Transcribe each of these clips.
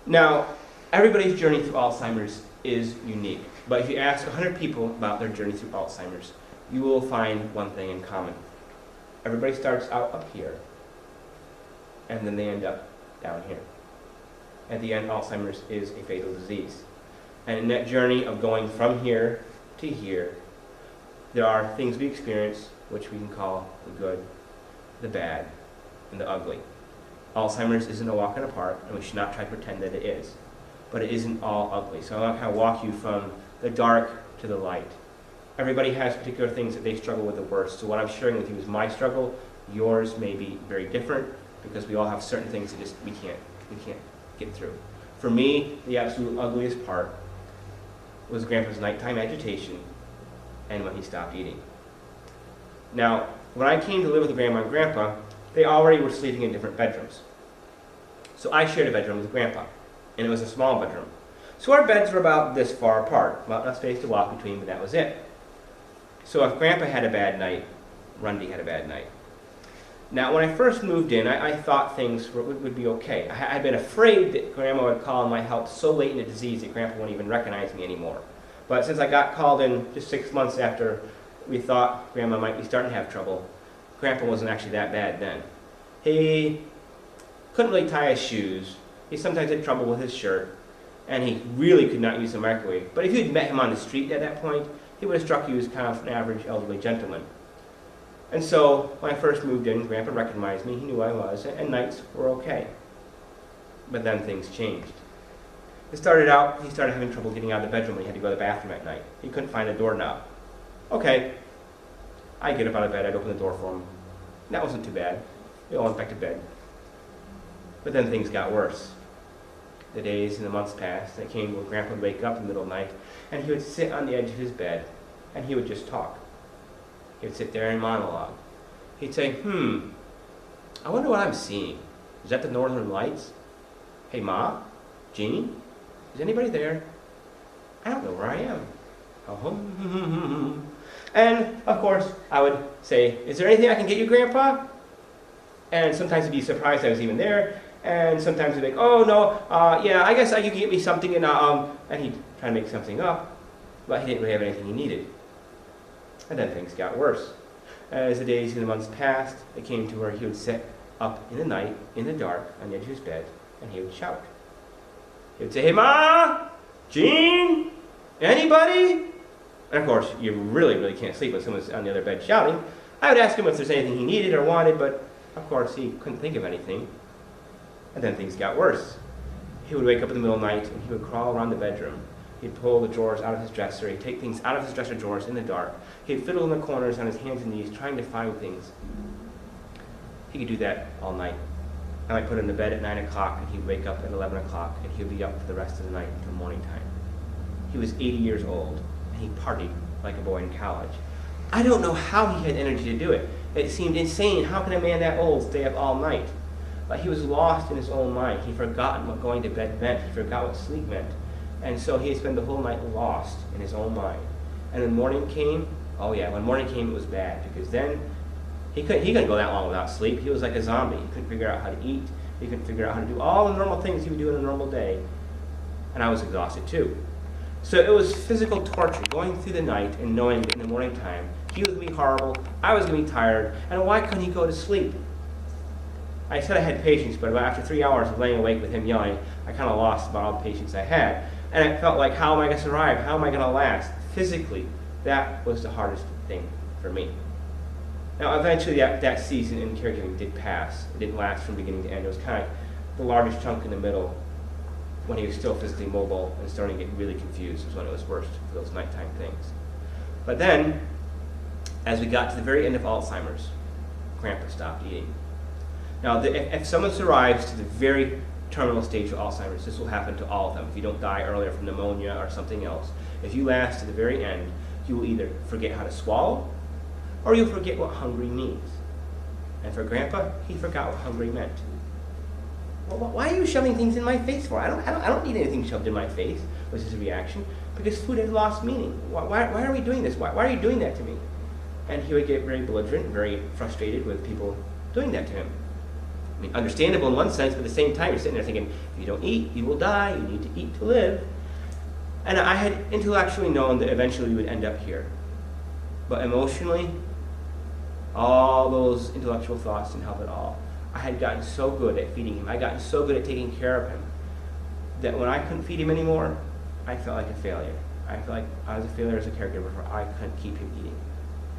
Now, everybody's journey through Alzheimer's is unique, but if you ask 100 people about their journey through Alzheimer's, you will find one thing in common. Everybody starts out up here, and then they end up down here. At the end, Alzheimer's is a fatal disease. And in that journey of going from here to here, there are things we experience which we can call the good, the bad, and the ugly. Alzheimer's isn't a walk in the park, and we should not try to pretend that it is. But it isn't all ugly. So I want to kind of walk you from the dark to the light. Everybody has particular things that they struggle with the worst. So what I'm sharing with you is my struggle. Yours may be very different because we all have certain things that just we can't get through. For me, the absolute ugliest part was Grandpa's nighttime agitation and when he stopped eating. Now, when I came to live with Grandma and Grandpa, they already were sleeping in different bedrooms. So I shared a bedroom with Grandpa, and it was a small bedroom. So our beds were about this far apart, about enough space to walk between, but that was it. So if Grandpa had a bad night, Rundy had a bad night. Now, when I first moved in, I thought things would be okay. I had been afraid that Grandma would call my health so late in the disease that Grandpa wouldn't even recognize me anymore. But since I got called in just 6 months after we thought Grandma might be starting to have trouble, Grandpa wasn't actually that bad then. He couldn't really tie his shoes. He sometimes had trouble with his shirt. And he really could not use the microwave. But if you'd met him on the street at that point, he would have struck you as kind of an average elderly gentleman. And so, when I first moved in, Grandpa recognized me, he knew who I was, and nights were okay. But then things changed. It started out, he started having trouble getting out of the bedroom when he had to go to the bathroom at night. He couldn't find a doorknob. Okay, I'd get up out of bed, I'd open the door for him. That wasn't too bad. We all went back to bed. But then things got worse. The days and the months passed, and it came where Grandpa would wake up in the middle of the night, and he would sit on the edge of his bed, and he would just talk. He would sit there and monologue. He'd say, I wonder what I'm seeing. Is that the Northern Lights? Hey, Ma? Jeannie? Is anybody there? I don't know where I am. And, of course, I would say, is there anything I can get you, Grandpa? And sometimes he'd be surprised I was even there. And sometimes he'd be like, oh, no, yeah, I guess you can get me something. And he'd try to make something up. But he didn't really have anything he needed. And then things got worse. As the days and the months passed, it came to where he would sit up in the night, in the dark, on the edge of his bed, and he would shout. He would say, hey, Ma, Jean, anybody? And of course, you really can't sleep when someone's on the other bed shouting. I would ask him if there's anything he needed or wanted, but of course he couldn't think of anything. And then things got worse. He would wake up in the middle of the night and he would crawl around the bedroom. He'd pull the drawers out of his dresser. He'd take things out of his dresser drawers in the dark. He'd fiddle in the corners on his hands and knees trying to find things. He could do that all night. I might put him to bed at 9 o'clock and he'd wake up at 11 o'clock and he'd be up for the rest of the night until morning time. He was 80 years old and he partied like a boy in college. I don't know how he had energy to do it. It seemed insane. How can a man that old stay up all night? But he was lost in his own mind. He'd forgotten what going to bed meant. He forgot what sleep meant. And so he'd spend the whole night lost in his own mind. And when morning came, when morning came it was bad because then he couldn't go that long without sleep. He was like a zombie. He couldn't figure out how to eat. He couldn't figure out how to do all the normal things he would do in a normal day. And I was exhausted too. So it was physical torture, going through the night and knowing that in the morning time, he was going to be horrible, I was going to be tired, and why couldn't he go to sleep? I said I had patience, but about after 3 hours of laying awake with him yelling, I kind of lost about all the patience I had. And I felt like, how am I going to survive? How am I going to last? Physically, that was the hardest thing for me. Now, eventually, that season in caregiving did pass. It didn't last from beginning to end. It was kind of the largest chunk in the middle when he was still physically mobile and starting to get really confused was when it was worst for those nighttime things. But then, as we got to the very end of Alzheimer's, Grandpa stopped eating. Now, if someone survives to the very terminal stage of Alzheimer's, this will happen to all of them. If you don't die earlier from pneumonia or something else, if you last to the very end, you will either forget how to swallow or you'll forget what hungry means. And for Grandpa, he forgot what hungry meant. Well, why are you shoving things in my face for? I don't need anything shoved in my face, was his reaction, because food had lost meaning. Why are we doing this? Why are you doing that to me? And he would get very belligerent, very frustrated with people doing that to him. I mean, understandable in one sense, but at the same time, you're sitting there thinking, if you don't eat, you will die. You need to eat to live. And I had intellectually known that eventually we would end up here. But emotionally, all those intellectual thoughts didn't help at all. I had gotten so good at feeding him. I had gotten so good at taking care of him that when I couldn't feed him anymore, I felt like a failure. I felt like I was a failure as a caregiver, for I couldn't keep him eating.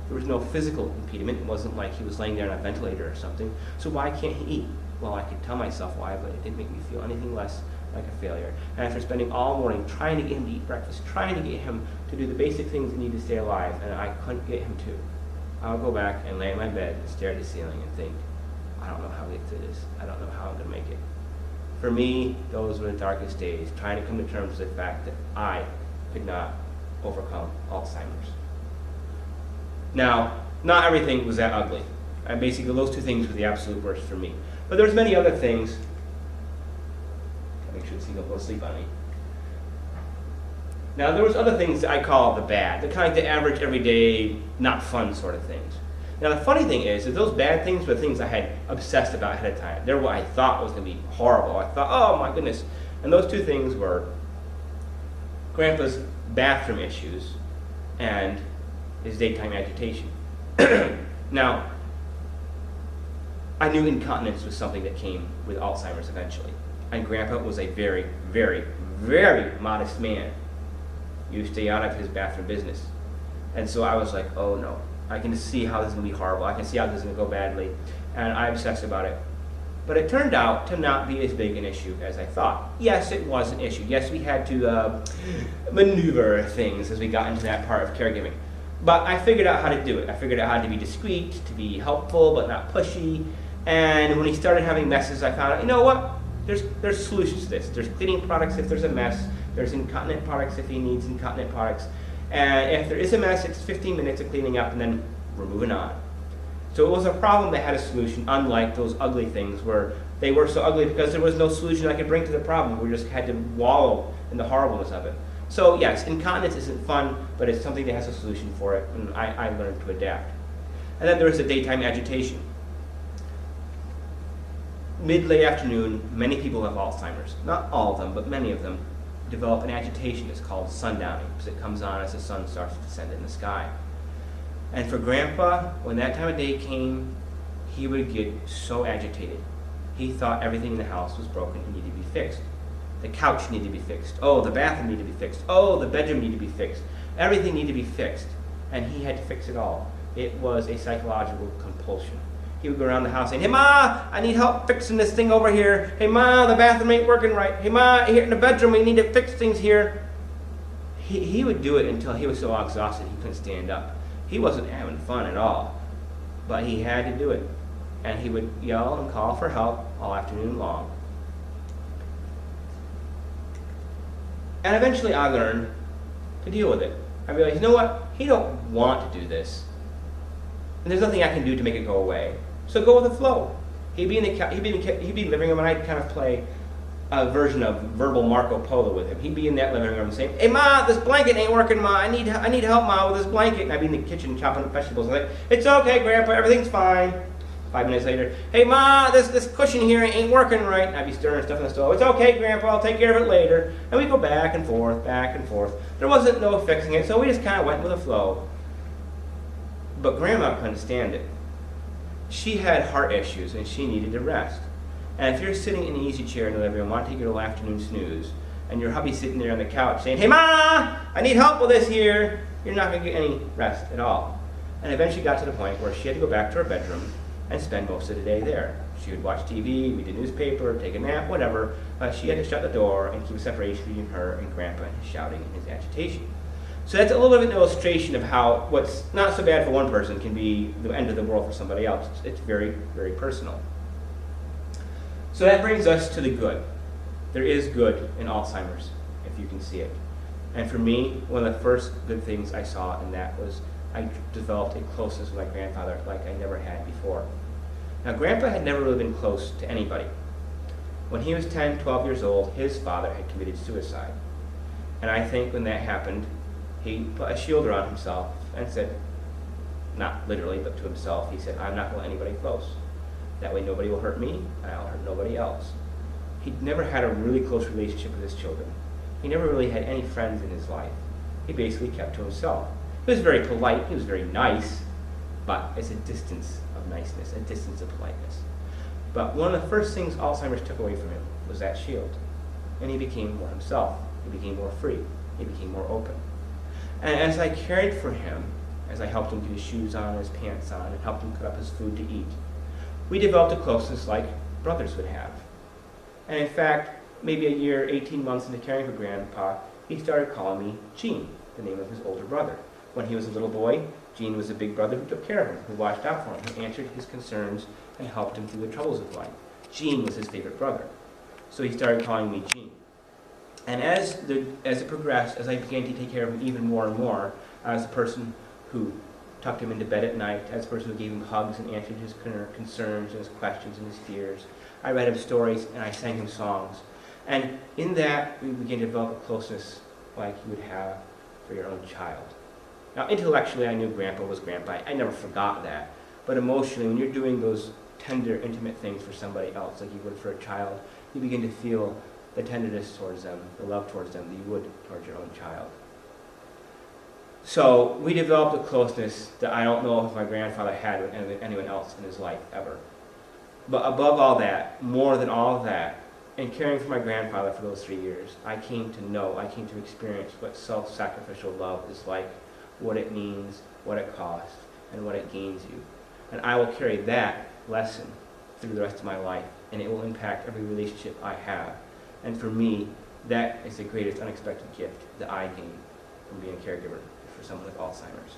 There was no physical impediment. It wasn't like he was laying there on a ventilator or something. So why can't he eat? Well, I could tell myself why, but it didn't make me feel anything less like a failure. And after spending all morning trying to get him to eat breakfast, trying to get him to do the basic things he needed to stay alive, and I couldn't get him to, I would go back and lay in my bed and stare at the ceiling and think, I don't know how to get through this. I don't know how I'm going to make it. For me, those were the darkest days, trying to come to terms with the fact that I could not overcome Alzheimer's. Now, not everything was that ugly. And basically, those two things were the absolute worst for me. But there's many other things. Gotta make sure the seagull goes to sleep on me. Now, there was other things that I call the bad, the kind of the average, everyday, not fun sort of things. Now, the funny thing is that those bad things were things I had obsessed about ahead of time. They're what I thought was going to be horrible. I thought, oh my goodness. And those two things were Grandpa's bathroom issues and his daytime agitation. Now, I knew incontinence was something that came with Alzheimer's eventually. And Grandpa was a very, very, very modest man. He used to stay out of his bathroom business. And so I was like, oh no, I can see how this is going to be horrible. I can see how this is going to go badly. And I obsessed about it. But it turned out to not be as big an issue as I thought. Yes, it was an issue. Yes, we had to maneuver things as we got into that part of caregiving. But I figured out how to do it. I figured out how to be discreet, to be helpful but not pushy. And when he started having messes, I found out, you know what? There's solutions to this. There's cleaning products if there's a mess. There's incontinent products if he needs incontinent products. And if there is a mess, it's 15 minutes of cleaning up and then we're moving on. So it was a problem that had a solution, unlike those ugly things where they were so ugly because there was no solution I could bring to the problem. We just had to wallow in the horribleness of it. So yes, incontinence isn't fun, but it's something that has a solution for it, and I learned to adapt. And then there's the daytime agitation. Mid-late afternoon, many people have Alzheimer's. Not all of them, but many of them develop an agitation. It's called sundowning, because it comes on as the sun starts to descend in the sky. And for Grandpa, when that time of day came, he would get so agitated. He thought everything in the house was broken and needed to be fixed. The couch needed to be fixed. Oh, the bathroom needed to be fixed. Oh, the bedroom needed to be fixed. Everything needed to be fixed. And he had to fix it all. It was a psychological compulsion. He would go around the house saying, hey, Ma, I need help fixing this thing over here. Hey, Ma, the bathroom ain't working right. Hey, Ma, here in the bedroom, we need to fix things here. He would do it until he was so exhausted he couldn't stand up. He wasn't having fun at all, but he had to do it. And he would yell and call for help all afternoon long. And eventually I learned to deal with it. I realized, you know what? He don't want to do this. And there's nothing I can do to make it go away. So go with the flow. He'd be in the living room and I'd kind of play a version of verbal Marco Polo with him. He'd be in that living room saying, hey, Ma, this blanket ain't working, Ma. I need help, Ma, with this blanket. And I'd be in the kitchen chopping up vegetables. And I'd say, it's okay, Grandpa, everything's fine. 5 minutes later, hey, Ma, this cushion here ain't working right. And I'd be stirring stuff in the stove. It's okay, Grandpa, I'll take care of it later. And we'd go back and forth, back and forth. There wasn't no fixing it, so we just kind of went with the flow. But Grandma couldn't stand it. She had heart issues and she needed to rest. And if you're sitting in an easy chair in the living room, want to take your little afternoon snooze, and your hubby's sitting there on the couch saying, hey, Ma, I need help with this here, you're not going to get any rest at all. And eventually got to the point where she had to go back to her bedroom and spend most of the day there. She would watch TV, read the newspaper, take a nap, whatever. She had to shut the door and keep a separation between her and Grandpa and his shouting and his agitation. So that's a little bit of an illustration of how what's not so bad for one person can be the end of the world for somebody else. It's very, very personal. So that brings us to the good. There is good in Alzheimer's, if you can see it. And for me, one of the first good things I saw in that was I developed a closeness with my grandfather like I never had before. Now, Grandpa had never really been close to anybody. When he was 10, 12 years old, his father had committed suicide. And I think when that happened, he put a shield around himself and said, not literally, but to himself, he said, I'm not going to let anybody close. That way nobody will hurt me, and I'll hurt nobody else. He never had a really close relationship with his children. He never really had any friends in his life. He basically kept to himself. He was very polite, he was very nice, but it's a distance of niceness, a distance of politeness. But one of the first things Alzheimer's took away from him was that shield. And he became more himself. He became more free. He became more open. And as I cared for him, as I helped him get his shoes on, his pants on, and helped him cut up his food to eat, we developed a closeness like brothers would have. And in fact, maybe a year, 18 months into caring for Grandpa, he started calling me Gene, the name of his older brother. When he was a little boy, Gene was a big brother who took care of him, who watched out for him, who answered his concerns and helped him through the troubles of life. Gene was his favorite brother. So he started calling me Gene. And as it progressed, as I began to take care of him even more and more, I was the person who tucked him into bed at night, as the person who gave him hugs and answered his concerns and his questions and his fears. I read him stories and I sang him songs. And in that, we began to develop a closeness like you would have for your own child. Now, intellectually, I knew Grandpa was Grandpa. I never forgot that. But emotionally, when you're doing those tender, intimate things for somebody else, like you would for a child, you begin to feel the tenderness towards them, the love towards them that you would towards your own child. So we developed a closeness that I don't know if my grandfather had with anyone else in his life ever. But above all that, more than all of that, in caring for my grandfather for those 3 years, I came to experience what self-sacrificial love is like, what it means, what it costs, and what it gains you. And I will carry that lesson through the rest of my life, and it will impact every relationship I have. And for me, that is the greatest unexpected gift that I gain from being a caregiver for someone with Alzheimer's.